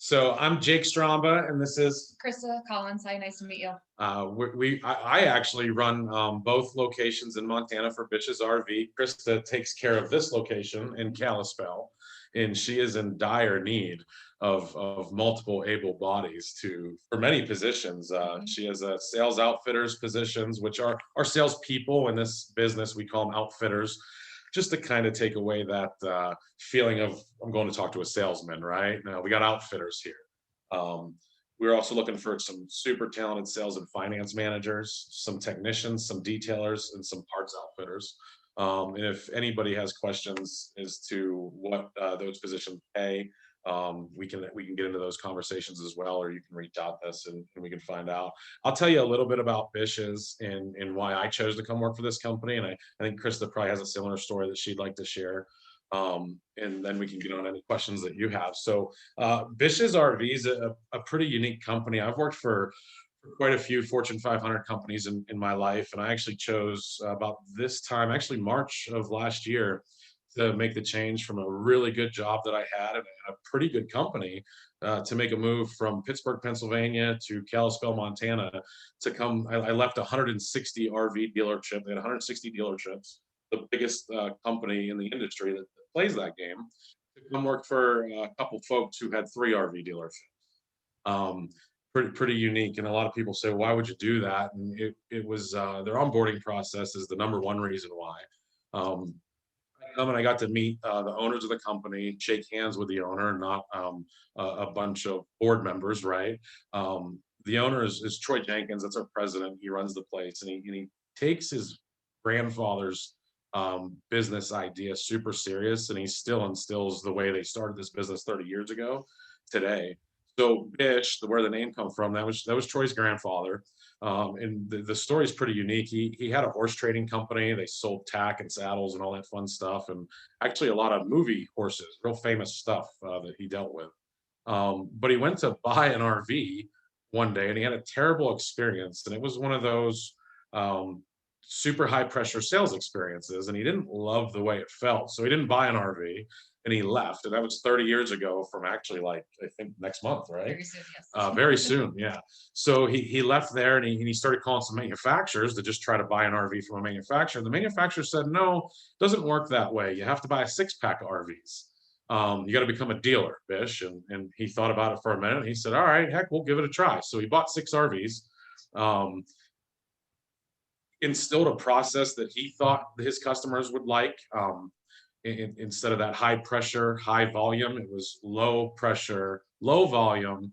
So I'm Jake Stramba, and this is Krista Collins. Hi, nice to meet you. I actually run both locations in Montana for Bish's RV. Krista takes care of this location in Kalispell, and she is in dire need of multiple able bodies to for many positions. She has a sales outfitters positions, which are our salespeople in this business. We call them outfitters, just to kind of take away that feeling of I'm going to talk to a salesman, right? Now we got outfitters here. We're also looking for some super talented sales and finance managers, some technicians, some detailers, and some parts outfitters. And if anybody has questions as to what those positions pay, we can get into those conversations as well, or you can reach out to us and we can find out. I'll tell you a little bit about Bish's and why I chose to come work for this company, and I think Krista probably has a similar story that she'd like to share. And then we can get on any questions that you have. So Bish's RV is a pretty unique company. I've worked for quite a few Fortune 500 companies in my life, and I actually chose about this time, actually March of last year, to make the change from a really good job that I had and a pretty good company to make a move from Pittsburgh, Pennsylvania to Kalispell, Montana to come. I left 160 RV dealership. They had 160 dealerships, the biggest company in the industry that plays that game, to come work for a couple folks who had 3 RV dealerships. Pretty unique, and a lot of people say, why would you do that? And it was their onboarding process is the number one reason why. And I got to meet the owners of the company, shake hands with the owner, not a bunch of board members, right? The owner is Troy Jenkins. That's our president. He runs the place, and he takes his grandfather's business idea super serious, and he still instills the way they started this business 30 years ago today. So Bish, where the name come from, that was Troy's grandfather. And the story is pretty unique. He had a horse trading company. They sold tack and saddles and all that fun stuff, and actually a lot of movie horses, real famous stuff that he dealt with. But he went to buy an RV one day, and he had a terrible experience, and it was one of those super high pressure sales experiences, and he didn't love the way it felt, so he didn't buy an RV and he left. And that was 30 years ago from actually, like, I think next month, right? Very soon, yes. Very soon, yeah. So he left there, and he started calling some manufacturers to just try to buy an RV from a manufacturer. The manufacturer said, no, it doesn't work that way. You have to buy a 6-pack of RVs. You got to become a dealer, Bish. And he thought about it for a minute, and he said, all right, heck, we'll give it a try. So he bought 6 RVs. Instilled a process that he thought his customers would like. Instead of that high pressure, high volume, it was low pressure, low volume,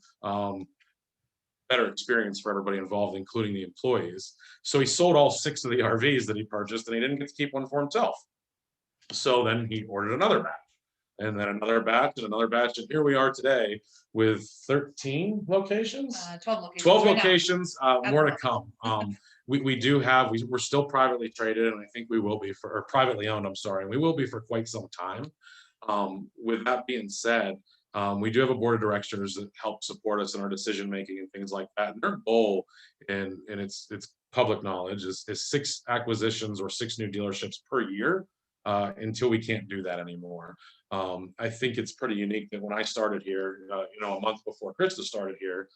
better experience for everybody involved, including the employees. So he sold all 6 of the RVs that he purchased, and he didn't get to keep one for himself. So then he ordered another batch, and then another batch, and another batch, and here we are today with 13 locations. 12 locations. 12 locations, more to come. We're still privately traded, and I think we will be or privately owned, I'm sorry, and we will be for quite some time. With that being said, we do have a board of directors that help support us in our decision making and things like that. And their goal, and it's public knowledge, is 6 acquisitions or 6 new dealerships per year until we can't do that anymore. I think it's pretty unique that when I started here, a month before Krista started here,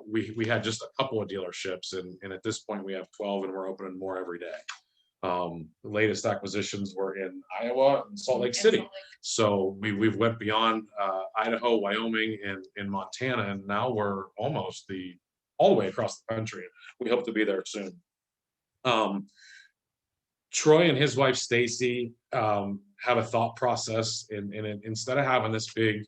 we had just a couple of dealerships, and at this point we have 12, and we're opening more every day. The latest acquisitions were in Iowa and Salt Lake City. So we've went beyond Idaho, Wyoming, and Montana, and now we're almost all the way across the country. We hope to be there soon. Troy and his wife Stacy have a thought process, and instead of having this big,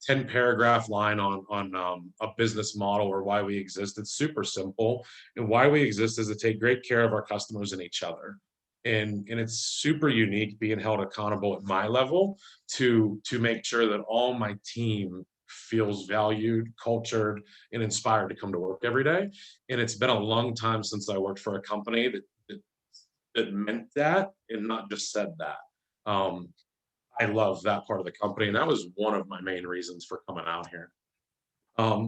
10-paragraph line on a business model or why we exist, it's super simple. And why we exist is to take great care of our customers and each other. And it's super unique being held accountable at my level to make sure that all my team feels valued, cultured, and inspired to come to work every day. And it's been a long time since I worked for a company that meant that and not just said that. I love that part of the company, and that was one of my main reasons for coming out here.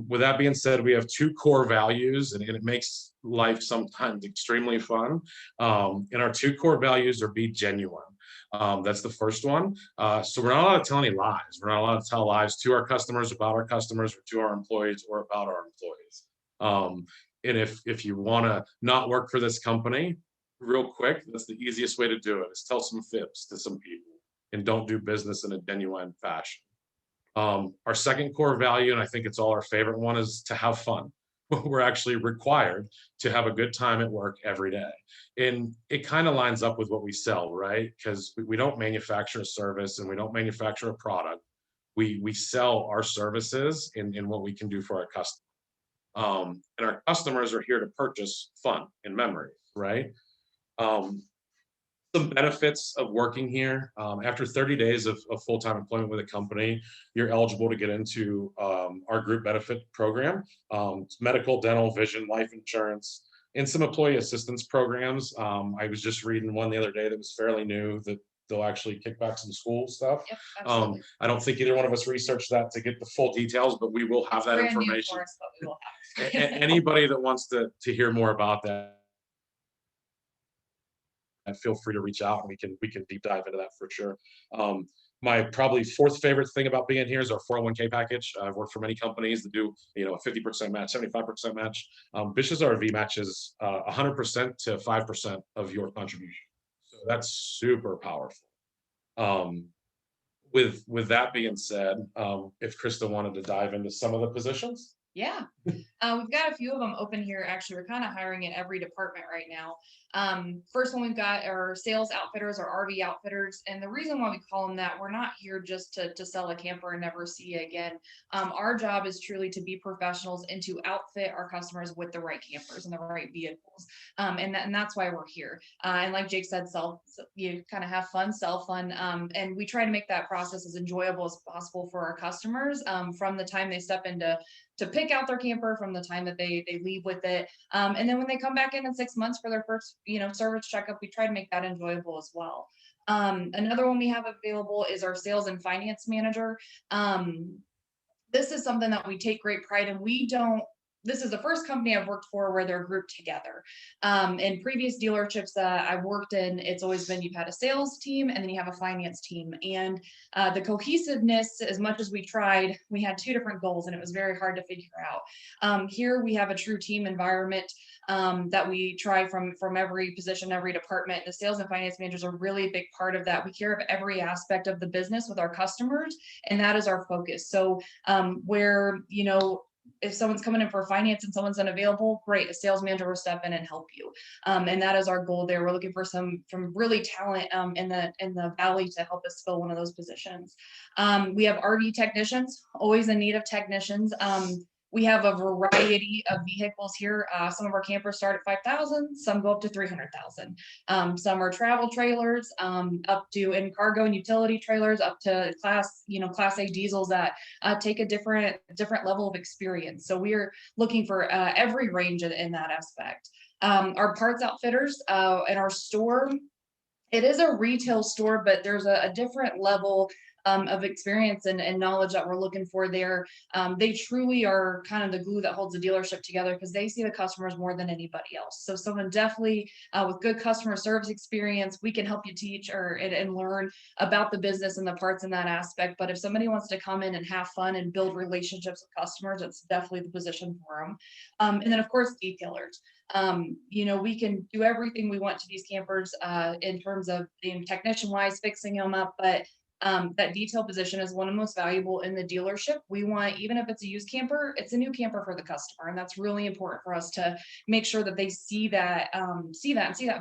With that being said, we have 2 core values, and it makes life sometimes extremely fun. And our 2 core values are be genuine. That's the first one. So we're not allowed to tell any lies. We're not allowed to tell lies to our customers, about our customers, or to our employees, or about our employees. And if you want to not work for this company, real quick, that's the easiest way to do it, is tell some fibs to some people and don't do business in a genuine fashion. Our second core value, and I think it's all our favorite one, is to have fun. We're actually required to have a good time at work every day. And it kind of lines up with what we sell, right? Because we don't manufacture a service and we don't manufacture a product. We sell our services and what we can do for our customers. And our customers are here to purchase fun and memories, right? Um, some benefits of working here. After 30 days of full-time employment with a company, you're eligible to get into our group benefit program. It's medical, dental, vision, life insurance, and some employee assistance programs. I was just reading one the other day that was fairly new, that they'll actually kick back some school stuff. Yep, absolutely. I don't think either one of us researced that to get the full details, but we will have that Brand new information. for us, but we will have it. Anybody that wants to hear more about that, and feel free to reach out and we can deep dive into that for sure. My probably fourth favorite thing about being here is our 401k package. I've worked for many companies that do, a 50% match, 75% match. Bish's RV matches 100% to 5% of your contribution. So that's super powerful. Um, with that being said, if Krista wanted to dive into some of the positions. Yeah, we've got a few of them open here. Actually, we're kind of hiring in every department right now. First one we've got our sales outfitters, or RV outfitters. And the reason why we call them that, we're not here just to sell a camper and never see you again. Our job is truly to be professionals and to outfit our customers with the right campers and the right vehicles. And that's why we're here. And like Jake said, you kind of have fun, sell fun. And we try to make that process as enjoyable as possible for our customers, from the time they step into to pick out their camper, from the time that they leave with it. And then when they come back in 6 months for their first, service checkup, we try to make that enjoyable as well. Another one we have available is our sales and finance manager. This is something that we take great pride in. This is the first company I've worked for where they're grouped together. In previous dealerships that I've worked in, it's always been, you've had a sales team and then you have a finance team. And the cohesiveness, as much as we tried, we had two different goals and it was very hard to figure out. Here we have a true team environment that we try from every position, every department. The sales and finance managers are really a big part of that. We care of every aspect of the business with our customers, and that is our focus. So where, if someone's coming in for finance and someone's unavailable, great, a sales manager will step in and help you. And that is our goal there. We're looking for some really talent in the valley to help us fill one of those positions. We have RV technicians, always in need of technicians. We have a variety of vehicles here. Some of our campers start at 5,000, some go up to 300,000. Some are travel trailers, up to in cargo and utility trailers, up to class A diesels that take a different level of experience. So we're looking for every range in that aspect. Our parts outfitters in our store, it is a retail store, but there's a different level of experience and knowledge that we're looking for there. They truly are kind of the glue that holds the dealership together, because they see the customers more than anybody else. So someone definitely with good customer service experience, we can help you teach and learn about the business and the parts in that aspect. But if somebody wants to come in and have fun and build relationships with customers, it's definitely the position for them. And then of course, detailers. We can do everything we want to these campers in terms of being technician wise, fixing them up, but that detail position is one of the most valuable in the dealership. We want, even if it's a used camper, it's a new camper for the customer. And that's really important for us to make sure that they see that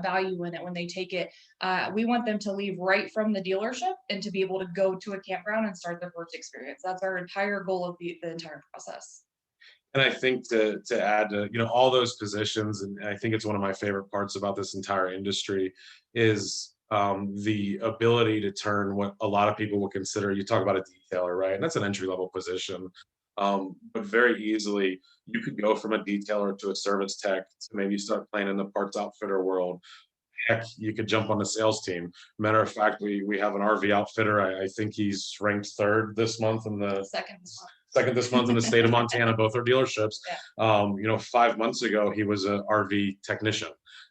value in it when they take it. We want them to leave right from the dealership and to be able to go to a campground and start their first experience. That's our entire goal of the entire process. And I think to add to, all those positions, and I think it's one of my favorite parts about this entire industry is the ability to turn what a lot of people will consider, you talk about a detailer, right? And that's an entry level position. But very easily you could go from a detailer to a service tech to maybe start playing in the parts outfitter world. Heck, you could jump on the sales team. Matter of fact, we have an RV outfitter. I think he's ranked third this month in the second this month in the state of Montana. Both are dealerships. Yeah. 5 months ago, he was an RV technician.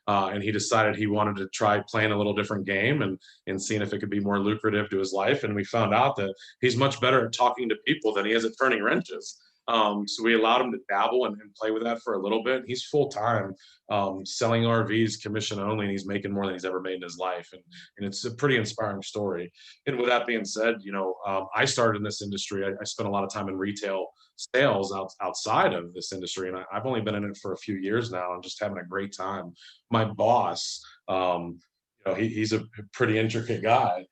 And he decided he wanted to try playing a little different game and seeing if it could be more lucrative to his life. And we found out that he's much better at talking to people than he is at turning wrenches. So we allowed him to dabble and play with that for a little bit. He's full time selling RVs, commission only, and he's making more than he's ever made in his life. And it's a pretty inspiring story. And with that being said, I started in this industry. I spent a lot of time in retail sales outside of this industry, and I've only been in it for a few years now. I'm just having a great time. My boss, he's a pretty intricate guy.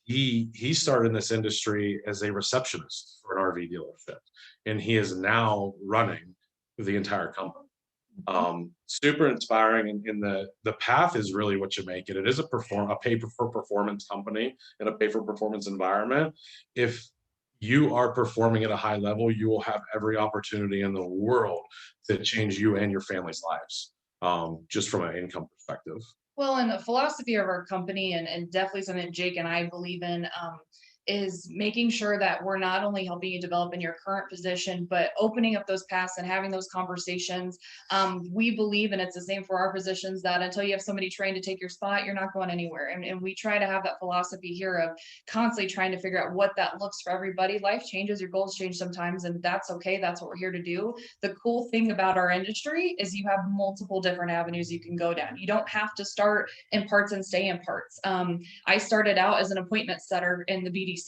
He started in this industry as a receptionist for an RV dealership, and he is now running the entire company. Super inspiring, and the path is really what you make it. It is a pay for performance company and a pay for performance environment. If you are performing at a high level, you will have every opportunity in the world to change you and your family's lives, just from an income perspective. Well, and the philosophy of our company, and definitely something that Jake and I believe in, is making sure that we're not only helping you develop in your current position, but opening up those paths and having those conversations. We believe, and it's the same for our positions, that until you have somebody trained to take your spot, you're not going anywhere. And we try to have that philosophy here of constantly trying to figure out what that looks for everybody. Life changes, your goals change sometimes, and that's okay. That's what we're here to do. The cool thing about our industry is you have multiple different avenues you can go down. You don't have to start in parts and stay in parts. I started out as an appointment setter in the BDC,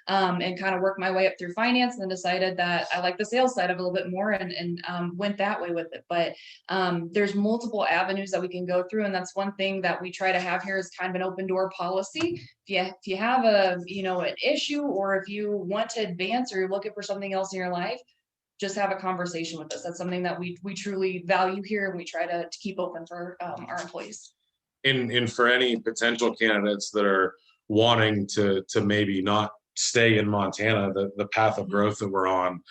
and kind of worked my way up through finance, and then decided that I like the sales side of it a little bit more, and went that way with it. But there's multiple avenues that we can go through, and that's one thing that we try to have here is kind of an open door policy. If you have an issue, or if you want to advance, or you're looking for something else in your life, just have a conversation with us. That's something that we truly value here, and we try to keep open for our employees. And for any potential candidates that are wanting to maybe not stay in Montana, the path of growth that we're on,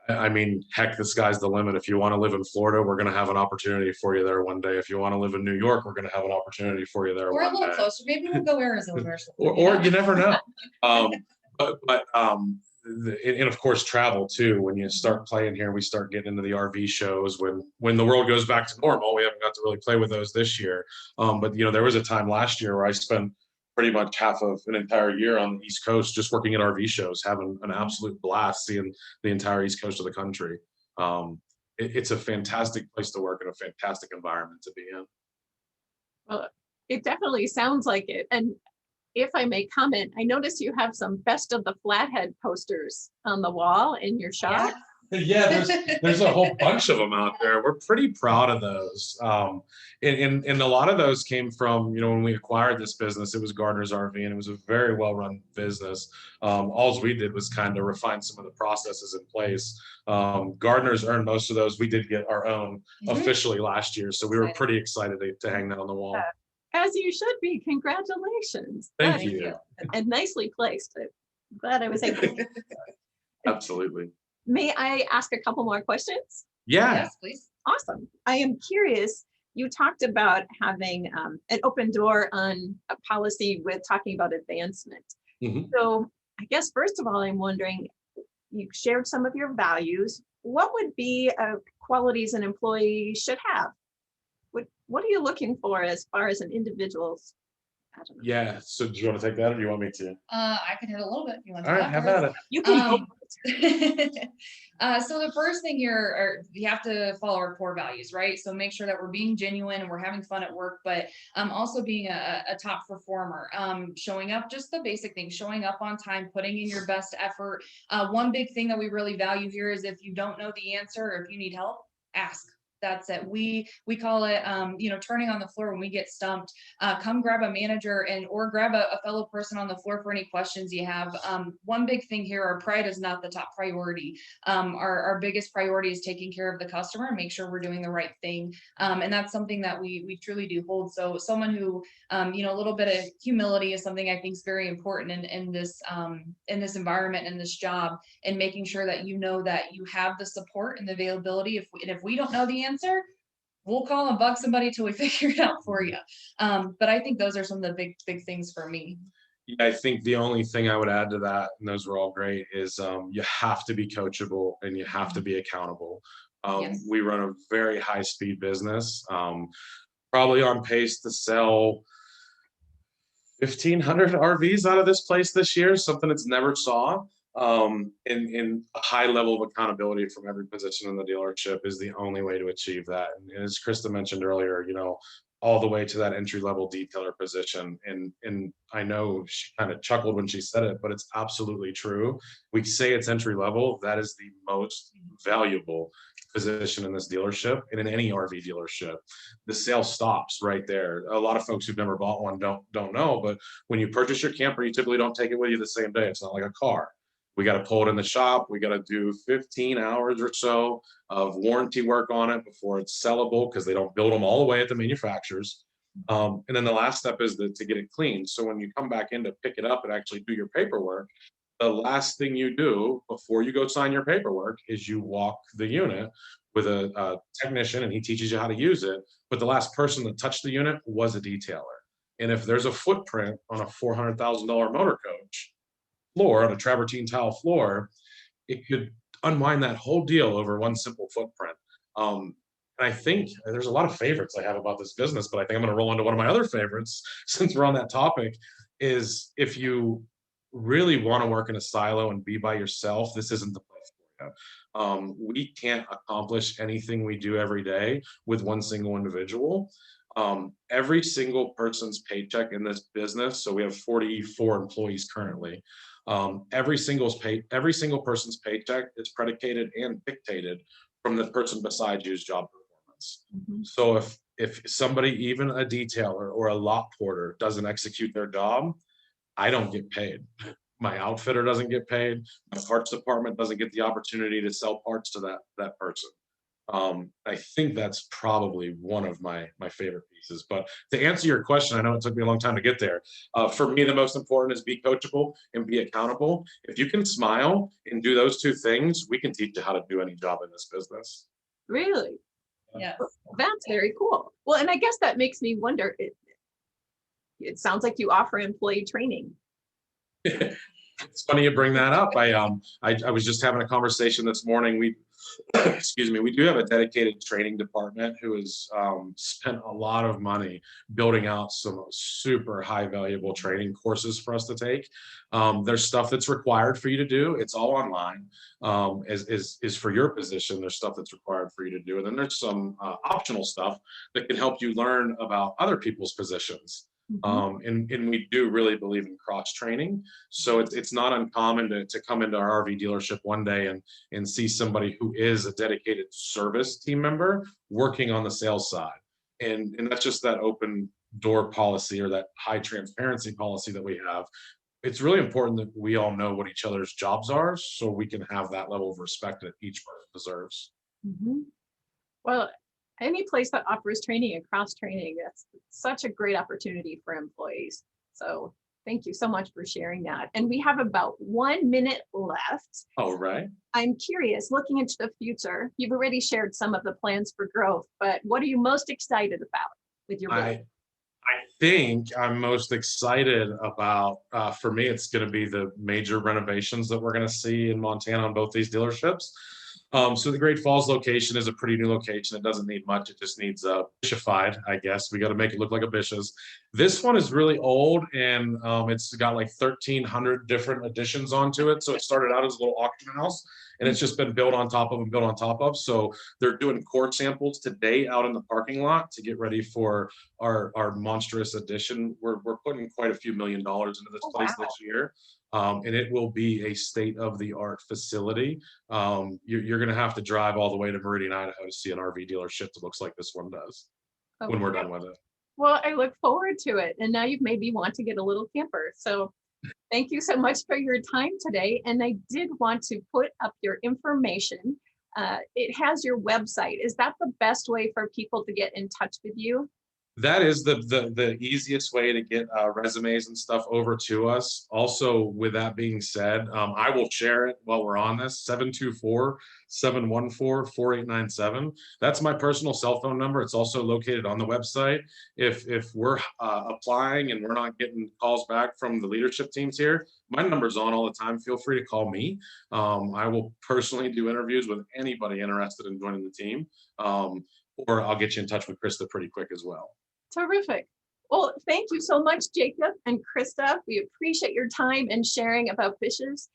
I mean, heck, the sky's the limit. If you want to live in Florida, we're going to have an opportunity for you there one day. If you want to live in New York, we're going to have an opportunity for you there or one a little day. Closer. Maybe we'll go Arizona or something. or you never know. And of course travel too. When you start playing here, we start getting into the RV shows when the world goes back to normal. We haven't got to really play with those this year, but there was a time last year where I spent pretty much half of an entire year on the East Coast just working at RV shows, having an absolute blast, seeing the entire East Coast of the country. It's a fantastic place to work and a fantastic environment to be in. Well, it definitely sounds like it. And if I may comment, I noticed you have some Best of the Flathead posters on the wall in your shop. Yeah, there's a whole bunch of them out there. We're pretty proud of those. And a lot of those came from, when we acquired this business, it was Gardner's RV, and it was a very well-run business. All we did was kind of refine some of the processes in place. Gardner's earned most of those. We did get our own officially last year, so we were pretty excited to hang that on the wall. As you should be. Congratulations. Thank you. And nicely placed. I'm glad I was able to. Absolutely. May I ask a couple more questions? Yeah. Yes, please. Awesome. I am curious. You talked about having an open door on a policy with talking about advancement. So I guess, first of all, I'm wondering, you shared some of your values. What would be qualities an employee should have? What are you looking for as far as an individual's? I don't know. Yeah. So do you want to take that, or do you want me to? I can hit a little bit if you want to. All right, have at it. You can. So the first thing here, you have to follow our core values, right? So make sure that we're being genuine and we're having fun at work, but also being a top performer, showing up, just the basic things, showing up on time, putting in your best effort. One big thing that we really value here is if you don't know the answer, or if you need help, ask. That's it. We call it, turning on the floor when we get stumped. Come grab a manager or grab a fellow person on the floor for any questions you have. One big thing here, our pride is not the top priority. Our biggest priority is taking care of the customer and make sure we're doing the right thing. And that's something that we truly do hold. So someone who, a little bit of humility is something I think is very important in this environment, in this job, and making sure that that you have the support and the availability. If we don't know the answer, we'll call and bug somebody till we figure it out for you. But I think those are some of the big things for me. Yeah, I think the only thing I would add to that, and those were all great, is you have to be coachable and you have to be accountable. Yes. We run a very high-speed business, probably on pace to sell 1,500 RVs out of this place this year, something it's never saw. In a high level of accountability from every position in the dealership is the only way to achieve that. And as Krista mentioned earlier, all the way to that entry level detailer position. And I know she kind of chuckled when she said it, but it's absolutely true. We say it's entry level. That is the most valuable position in this dealership and in any RV dealership. The sale stops right there. A lot of folks who've never bought one don't know, but when you purchase your camper, you typically don't take it with you the same day. It's not like a car. We got to pull it in the shop. We got to do 15 hours or so of warranty work on it before it's sellable, because they don't build them all the way at the manufacturers. And then the last step is to get it clean. So when you come back in to pick it up and actually do your paperwork, the last thing you do before you go sign your paperwork is you walk the unit with a technician, and he teaches you how to use it. But the last person that touched the unit was a detailer. And if there's a footprint on a $400,000 motor coach floor, on a travertine tile floor, it could unwind that whole deal over one simple footprint. And I think there's a lot of favorites I have about this business, but I think I'm going to roll into one of my other favorites since we're on that topic. Is if you really want to work in a silo and be by yourself, this isn't the place for you. We can't accomplish anything we do every day with one single individual. Every single person's paycheck in this business, so we have 44 employees currently. Every single person's paycheck is predicated and dictated from the person beside you's job performance. So if somebody, even a detailer or a lot porter, doesn't execute their job, I don't get paid. My outfitter doesn't get paid. My parts department doesn't get the opportunity to sell parts to that person. I think that's probably one of my favorite pieces. But to answer your question, I know it took me a long time to get there. For me, the most important is be coachable and be accountable. If you can smile and do those two things, we can teach you how to do any job in this business. Really? Yes. That's very cool. Well, and I guess that makes me wonder, it sounds like you offer employee training. It's funny you bring that up. I was just having a conversation this morning. We excuse me, we do have a dedicated training department who has spent a lot of money building out some super high valuable training courses for us to take. There's stuff that's required for you to do. It's all online. Is for your position, there's stuff that's required for you to do. And then there's some optional stuff that can help you learn about other people's positions. And we do really believe in cross training. So it's not uncommon to come into our RV dealership one day and see somebody who is a dedicated service team member working on the sales side. And that's just that open door policy, or that high transparency policy that we have. It's really important that we all know what each other's jobs are, so we can have that level of respect that each person deserves. Well, any place that offers training and cross training, that's such a great opportunity for employees. So thank you so much for sharing that. And we have about 1 minute left. All right. I'm curious, looking into the future, you've already shared some of the plans for growth, but what are you most excited about with your business? I think I'm most excited about, for me, it's going to be the major renovations that we're going to see in Montana on both these dealerships. So the Great Falls location is a pretty new location. It doesn't need much. It just needs Bishified, I guess. We got to make it look like a Bish's. This one is really old, and it's got like 1,300 different additions onto it. So it started out as a little auction house, and it's just been built on top of and built on top of. So they're doing core samples today out in the parking lot to get ready for our monstrous addition. We're putting quite a few $1 million into this place this year. And it will be a state-of-the-art facility. You're going to have to drive all the way to Meridian, Idaho to see an RV dealership that looks like this one does when we're done with it. Well, I look forward to it. And now you've made me want to get a little camper. So thank you so much for your time today. And I did want to put up your information. It has your website. Is that the best way for people to get in touch with you? That is the easiest way to get resumes and stuff over to us. Also, with that being said, I will share it while we're on this, 724-714-4897. That's my personal cell phone number. It's also located on the website. If we're applying and we're not getting calls back from the leadership teams here, my number's on all the time. Feel free to call me. I will personally do interviews with anybody interested in joining the team. Or I'll get you in touch with Krista pretty quick as well. Terrific. Well, thank you so much, Jacob and Krista. We appreciate your time and sharing about Bish's.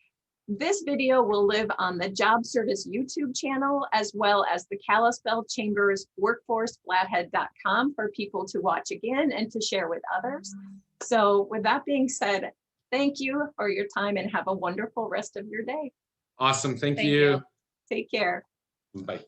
This video will live on the Job Service YouTube channel, as well as the Kalispell Chamber's workforceflathead.com for people to watch again and to share with others. So with that being said, thank you for your time and have a wonderful rest of your day. Awesome. Thank Thank you. you. Take care. Bye.